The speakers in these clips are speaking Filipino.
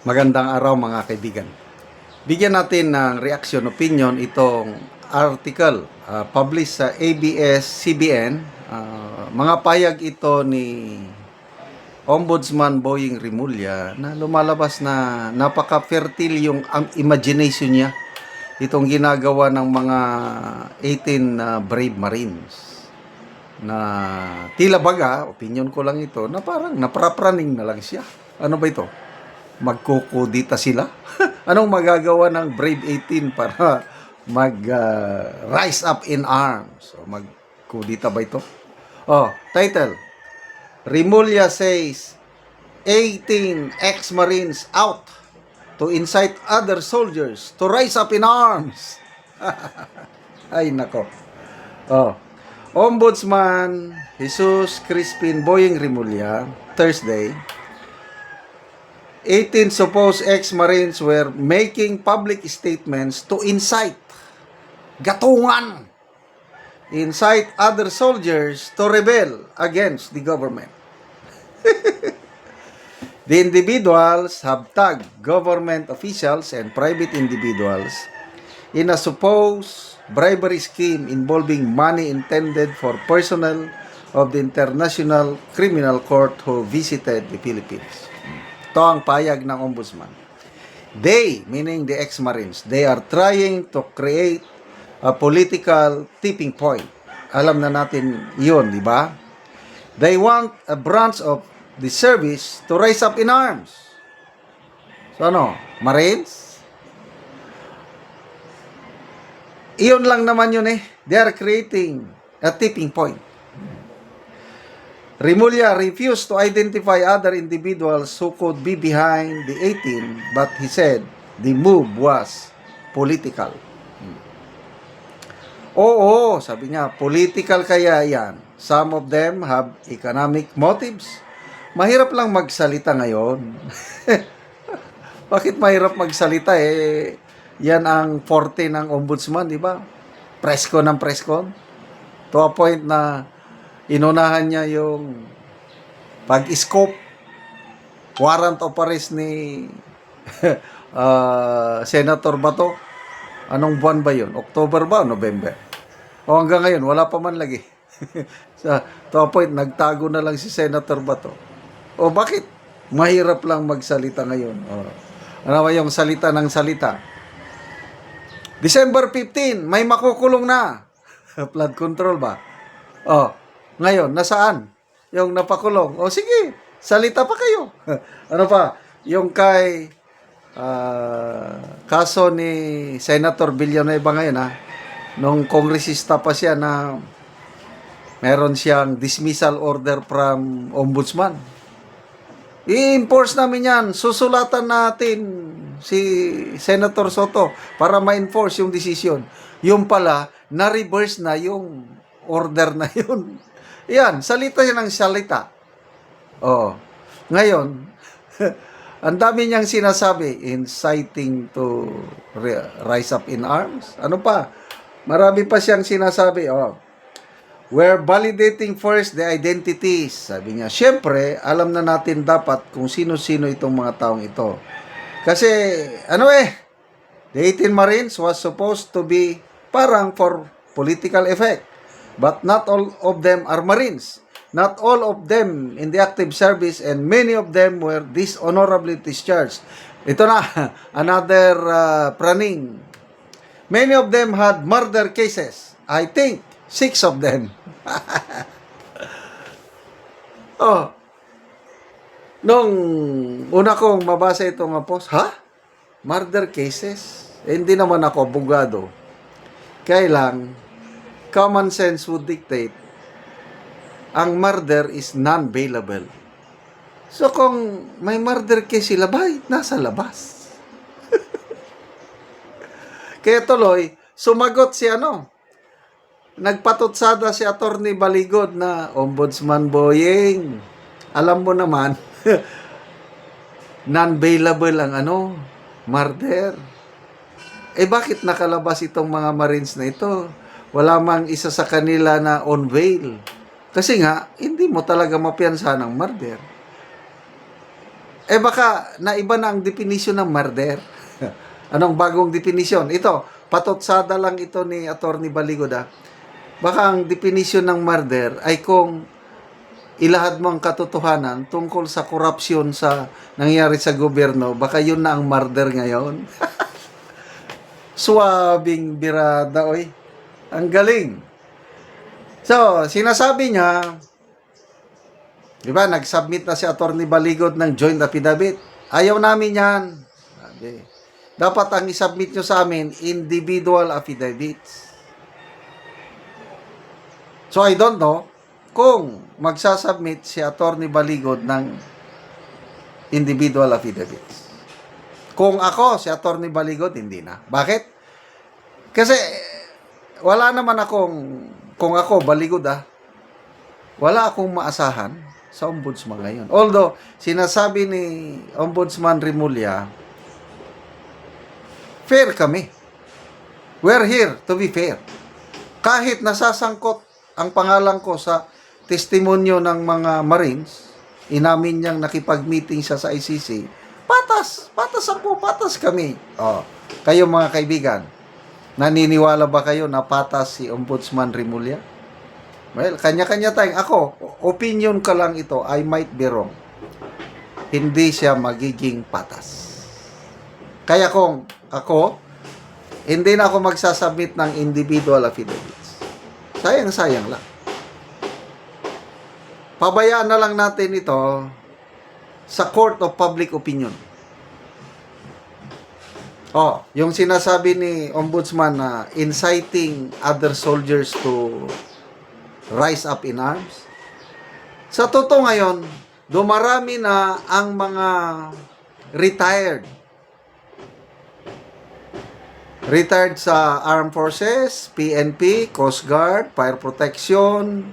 Magandang araw mga kaibigan. Bigyan natin ng reaction opinion itong article published sa ABS-CBN. Mga payag ito ni Ombudsman Boying Rimulya na lumalabas na napaka-fertile yung imagination niya. Itong ginagawa ng mga 18 brave Marines na tila baga, opinion ko lang ito, na parang naprapraning na lang siya. Ano ba ito? Magkukudita sila? Anong magagawa ng Brave 18 para rise up in arms? So, magkudita ba ito? Title. Rimulya says 18 ex-Marines out to incite other soldiers to rise up in arms. Ay, nako. Ombudsman Jesus Crispin Boying Rimulya, Thursday, 18 supposed ex-Marines were making public statements to incite other soldiers to rebel against the government. The individuals have tagged government officials and private individuals in a supposed bribery scheme involving money intended for personnel of the International Criminal Court who visited the Philippines. Ito ang payag ng ombudsman. They, meaning the ex-Marines, they are trying to create a political tipping point. Alam na natin yun, di ba? They want a branch of the service to rise up in arms. So ano, Marines? Iyon lang naman yun eh. They are creating a tipping point. Rimulya refused to identify other individuals who could be behind the 18, but he said the move was political. Oo, sabi niya, political kaya yan. Some of them have economic motives. Mahirap lang magsalita ngayon. Bakit mahirap magsalita eh? Yan ang forte ng ombudsman, di ba? Presko ng preskon. To a point na inunahan niya yung pag-scope, warrant of arrest ni Senator Bato. Anong buwan ba yun? October ba o November? O hanggang ngayon, wala pa man lagi. To a point, nagtago na lang si Senator Bato. O bakit? Mahirap lang magsalita ngayon. Ano ba yung salita ng salita? December 15, may makukulong na. Flood control ba? Ngayon, nasaan? Yung napakulong. Sige, salita pa kayo. Ano pa? Yung kay kaso ni Senator Villanueva ngayon, nung kongresista pa siya na meron siyang dismissal order from ombudsman. I-enforce namin yan. Susulatan natin si Senator Soto para ma-enforce yung decision. Yung pala, na-reverse na yung order na yun. Yan, salita yan ng salita. Ngayon, ang dami niyang sinasabi, inciting to rise up in arms. Ano pa? Marami pa siyang sinasabi. We're validating first the identities. Sabi niya, syempre, alam na natin dapat kung sino-sino itong mga taong ito. Kasi, the 18 Marines was supposed to be parang for political effect. But not all of them are Marines. Not all of them in the active service, and many of them were dishonorably discharged. Ito na, another praning. Many of them had murder cases. I think 6 of them. Nung una kong mabasa itong post, murder cases? Hindi naman ako abogado. Kaya lang, common sense would dictate ang murder is non-bailable. So kung may murder case sila, bakit nasa labas? Kaya tuloy, sumagot si nagpatutsada si Attorney Baligod na Ombudsman Boying. Alam mo naman, non-bailable ang murder. Bakit nakalabas itong mga Marines na ito? Wala mang isa sa kanila na on bail. Kasi nga, hindi mo talaga mapiyansa ng murder. Eh baka naiba na ang definition ng murder. Anong bagong definition? Ito, patotsada lang ito ni Attorney Baligod ah. Baka ang definition ng murder ay kung ilahad mo ang katotohanan tungkol sa korupsyon sa nangyari sa gobyerno, baka yun na ang murder ngayon. Suwabing birada, oy. Ang galing. So, sinasabi niya, di ba, nag-submit na si Attorney Baligod ng joint affidavit. Ayaw namin yan. Sabi, dapat ang isubmit nyo sa amin, individual affidavits. So, I don't know kung magsasubmit si Attorney Baligod ng individual affidavits. Kung ako, si Attorney Baligod, hindi na. Bakit? Kasi, wala naman akong, kung ako, Baligod wala akong maasahan sa ombudsman ngayon. Although, sinasabi ni Ombudsman Remulla, fair kami. We're here to be fair. Kahit nasasangkot ang pangalan ko sa testimonyo ng mga Marines, inamin niyang nakipag-meeting siya sa ICC, patas ako, patas kami. Kayo mga kaibigan, naniniwala ba kayo na patas si Ombudsman Remulla? Well, kanya-kanya tayong, ako, opinion ka lang ito, I might be wrong. Hindi siya magiging patas. Kaya kung ako, hindi na ako magsasubmit ng individual affidavits. Sayang-sayang lang. Pabayaan na lang natin ito sa Court of Public Opinion. Yung sinasabi ni Ombudsman na inciting other soldiers to rise up in arms. Sa totoo ngayon, dumarami na ang mga retired sa Armed Forces, PNP, Coast Guard, Fire Protection,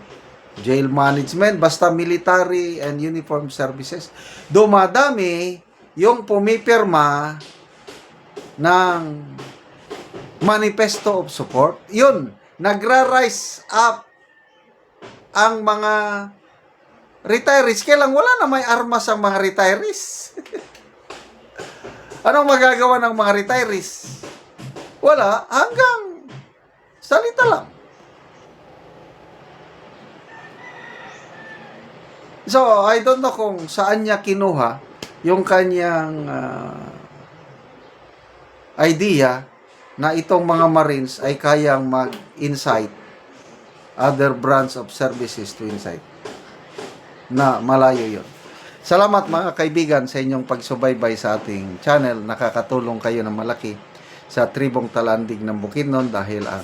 Jail Management, basta military and uniform services. Dumadami yung pumipirma ng manifesto of support. Yun, nagra-rise up ang mga retirees. Kailang wala na may armas ang mga retirees. Anong magagawa ng mga retirees? Wala, hanggang salita lang. So, I don't know kung saan niya kinuha yung kanyang idea na itong mga Marines ay kayang mag-incite other branch of services to incite. Na malayo yun. Salamat mga kaibigan sa inyong pagsubaybay sa ating channel. Nakakatulong kayo ng malaki sa tribong Talandig ng Bukidnon dahil ang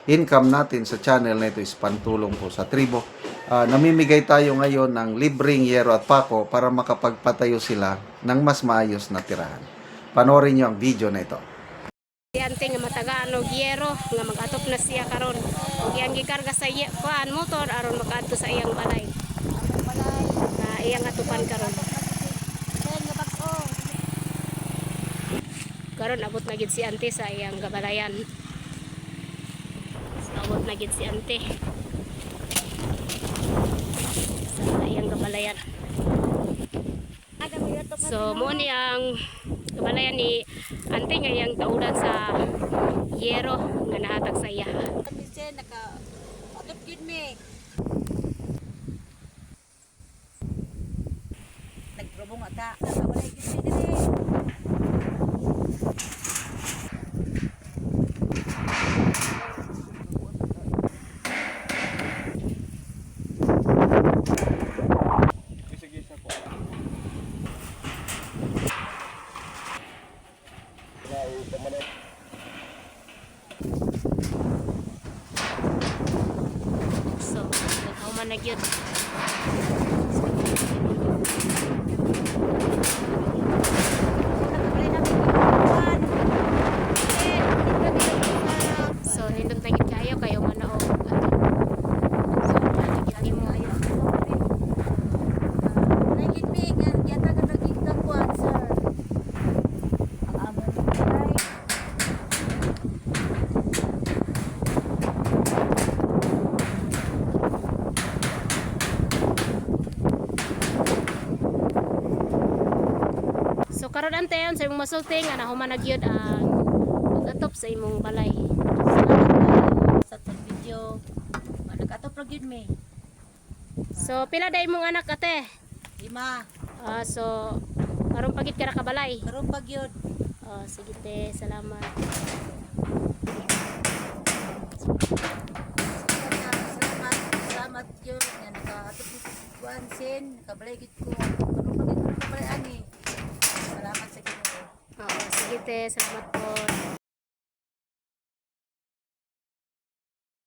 income natin sa channel na ito is pantulong po sa tribo. Namimigay tayo ngayon ng libreng yero at pako para makapagpatayo sila ng mas maayos na tirahan. Panoorin niyo ang video na ito. Ante nga matagaan og yero nga mag-atop na siya karon. Og iyang gikarga sa kuan motor aron makaadto sa iyang balay. Na iyang atupan karon. Karon abot na gid si ante sa iyang gabalayan. Abot na gid si ante sa iyang gabalayan. So mo ni ang gabalayan ni ante nga iyang taudan sa yero nga nahatag sa iya. Nagprobong ata, nakabalay gid mi diri. So, how man na gyud. So, nindot na gyud kayo kayo man og so, nakikita nimo Nagit mi nga yata ka naging kuan sir. Ang amon balay. So karon ante yon sa imong masulting nga nahuman na gyud ang pag-atop sa imong balay. Salamat sa tong video. Nag-atop ra gyud mi. So pila day imong anak ate? 5. So karon pagit ka na kabalay. Karon pa gyud. Sige te, salamat. Salamat gyud nga naka-atop ni kuan sin, nakabalay gyud ko. Karon pa gyud ko kabalay ani. Salamat sa Ginoo. Sige te, salamat po.